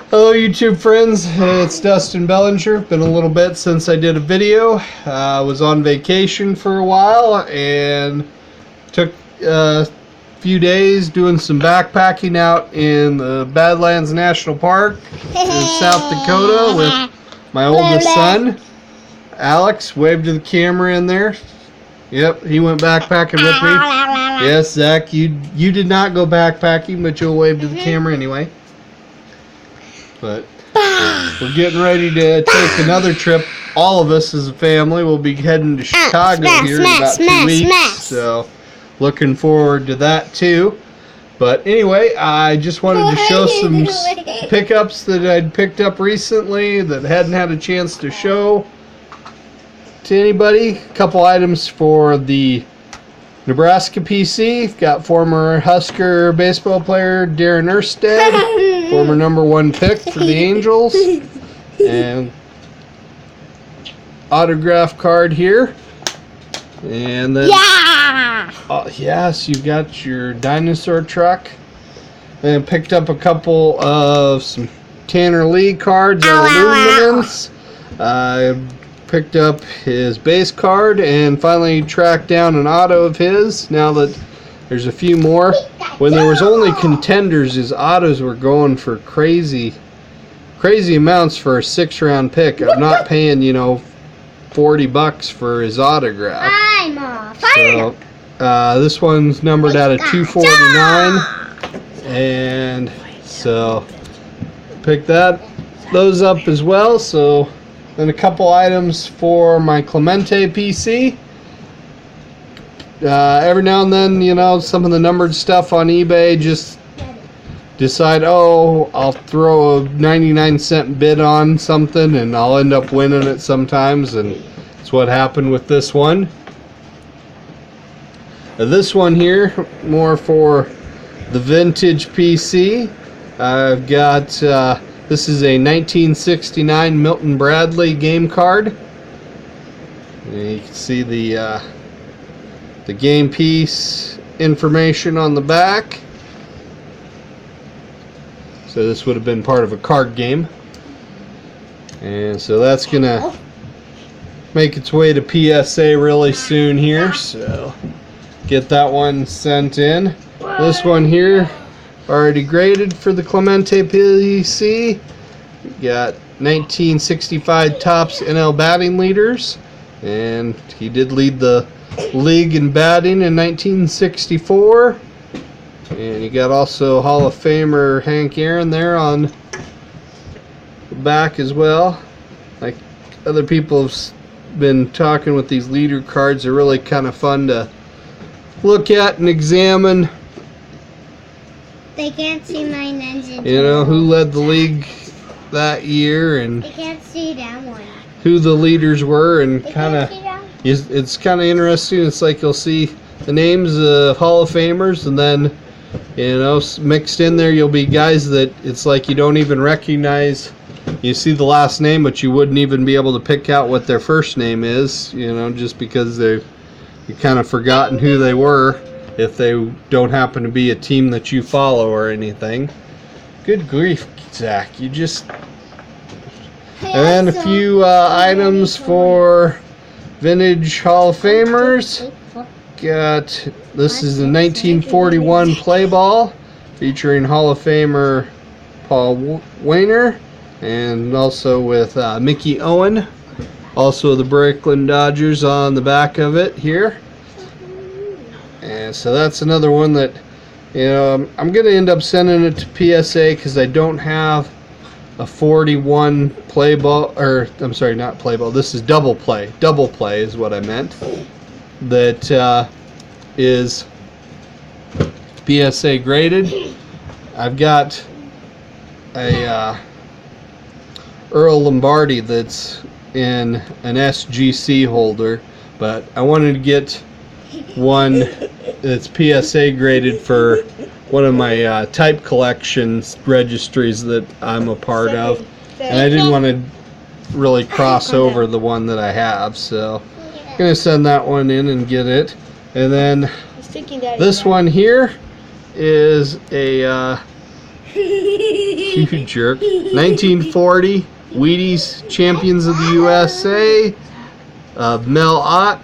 Hello YouTube friends, it's Dustin Bellinger. Been a little bit since I did a video. I was on vacation for a while and took a few days doing some backpacking out in the Badlands National Park in South Dakota with my oldest son, Alex. Waved to the camera in there. Yep, he went backpacking with me. Yes, Zach, you did not go backpacking, but you'll wave to the camera anyway. But we're getting ready to take another trip. All of us as a family will be heading to Chicago here in about 2 weeks. So looking forward to that too. But anyway, I just wanted to show some pickups that I'd picked up recently that hadn't had a chance to show to anybody. A couple items for the Nebraska PC. Got former Husker baseball player Darren Erstad, former #1 pick for the Angels, and autograph card here. And then yes, you got your dinosaur truck. And picked up a couple of some Tanner Lee cards on Luminance. Picked up his base card and finally tracked down an auto of his. Now that there's a few more. When there was only contenders, his autos were going for crazy amounts for a 6-round pick. I'm not paying, $40 for his autograph. I'm off. So this one's numbered out of 249, and so pick those up as well. So then a couple items for my Clemente PC. Every now and then, some of the numbered stuff on eBay, just decide, I'll throw a 99-cent bid on something and I'll end up winning it sometimes, and that's what happened with this one. This one here, more for the vintage PC. I've got this is a 1969 Milton Bradley game card. And you can see the game piece information on the back. So this would have been part of a card game. And so that's gonna make its way to PSA really soon here. So get that one sent in. This one here, already graded for the Clemente PC. We got 1965 Topps NL batting leaders, and he did lead the league in batting in 1964. And you got also Hall of Famer Hank Aaron there on the back as well. Like other people have been talking with these leader cards, they're really kind of fun to look at and examine. They can't see my ninja. Who led the league that year, and they can't see that one. Who the leaders were, and kind of it's kind of interesting. It's like you'll see the names of Hall of Famers, and then mixed in there you'll be guys that it's like you don't even recognize. You see the last name, but you wouldn't even be able to pick out what their first name is, just because you kind of forgotten who they were, if they don't happen to be a team that you follow or anything. Good grief, Zach, you just... And a few items for vintage Hall of Famers. This is a 1941 play ball featuring Hall of Famer Paul Wainer, and also with Mickey Owen, also the Brooklyn Dodgers on the back of it here. And so that's another one that I'm going to end up sending it to PSA because I don't have a 41 play ball, or I'm sorry, not play ball. This is double play. Double play is what I meant. That is PSA graded. I've got a Earl Lombardi that's in an SGC holder, but I wanted to get one that's PSA graded for one of my type collections registries that I'm a part of, and I didn't want to really cross over the one that I have, so I'm going to send that one in and get it. And then this one here is a You jerk. 1940, Wheaties Champions of the USA, Mel Ott,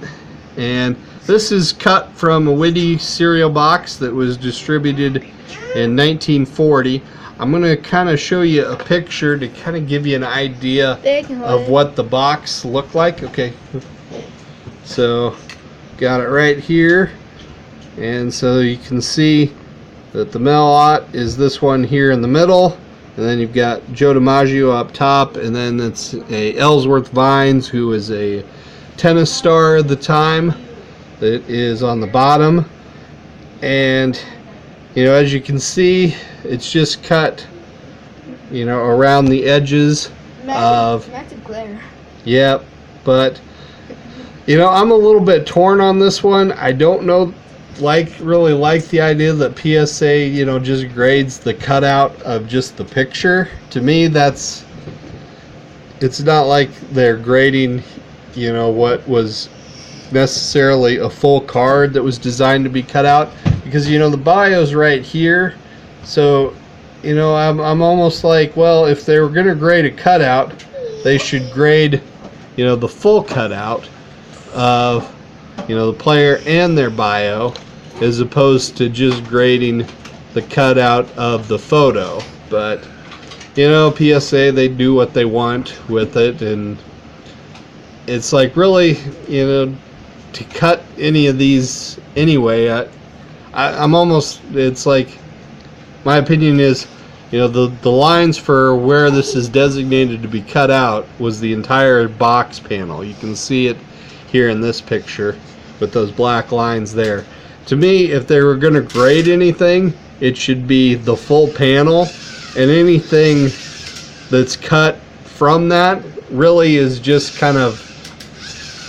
and this is cut from a Wheaties cereal box that was distributed in 1940. I'm going to kind of show you a picture to kind of give you an idea of what the box looked like. Okay, so got it right here, and so you can see that the Mel Ott is this one here in the middle, and then you've got Joe DiMaggio up top, and then it's a Ellsworth Vines, who was a tennis star at the time, that is on the bottom. And you know, as you can see, it's just cut, you know, around the edges of. That's a glare. Yeah, but you know, I'm a little bit torn on this one. I don't know, really like the idea that PSA, you know, just grades the cutout of just the picture. To me, it's not like they're grading, you know, what was necessarily a full card that was designed to be cut out, because you know the bio's right here. So you know, I'm almost like, well, if they were going to grade a cutout, they should grade, you know, the full cutout of, you know, the player and their bio, as opposed to just grading the cutout of the photo. But you know, PSA, they do what they want with it, and it's like, really, you know, to cut any of these anyway, I'm almost, it's like, my opinion is, you know, the lines for where this is designated to be cut out was the entire box panel. You can see it here in this picture with those black lines there. To me, if they were going to grade anything, it should be the full panel, and anything that's cut from that really is just kind of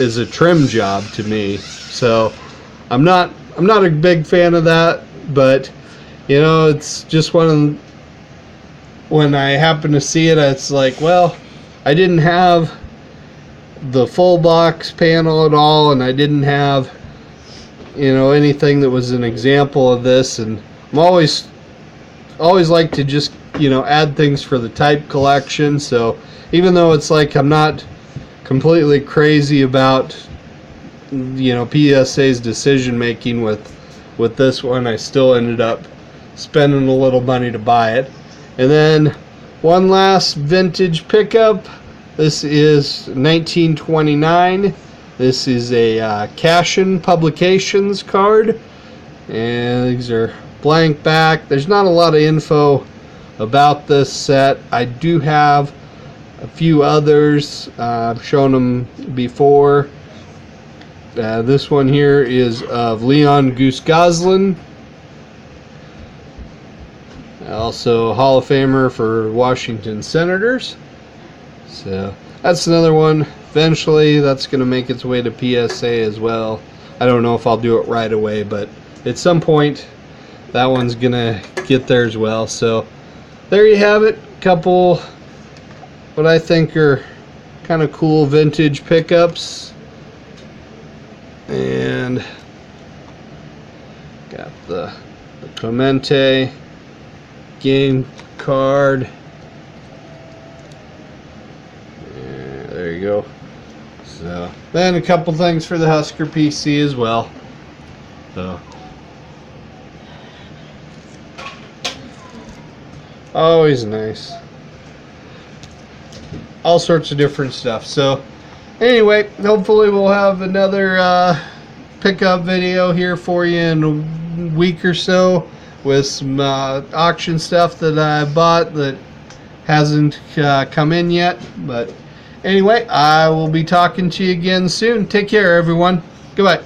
is a trim job to me. So I'm not a big fan of that, but you know, it's just when I happen to see it, it's like, well, I didn't have the full box panel at all, and I didn't have, you know, anything that was an example of this, and I'm always like to just, you know, add things for the type collection. So even though it's like I'm not completely crazy about, you know, PSA's decision making with this one, I still ended up spending a little money to buy it. And then one last vintage pickup. This is 1929. This is a Cashin Publications card, and these are blank back. There's not a lot of info about this set. I do have a few others. I've shown them before. This one here is of Leon Goose Goslin, also Hall of Famer for Washington Senators. So that's another one. Eventually that's going to make its way to PSA as well. I don't know if I'll do it right away, but at some point that one's going to get there as well. So there you have it. A couple what I think are kind of cool vintage pickups. And got the Clemente game card. Yeah, there you go. So then a couple things for the Husker PC as well. So always nice. All sorts of different stuff. So anyway, hopefully we'll have another pickup video here for you in a week or so with some auction stuff that I bought that hasn't come in yet. But anyway, I will be talking to you again soon. Take care, everyone. Goodbye.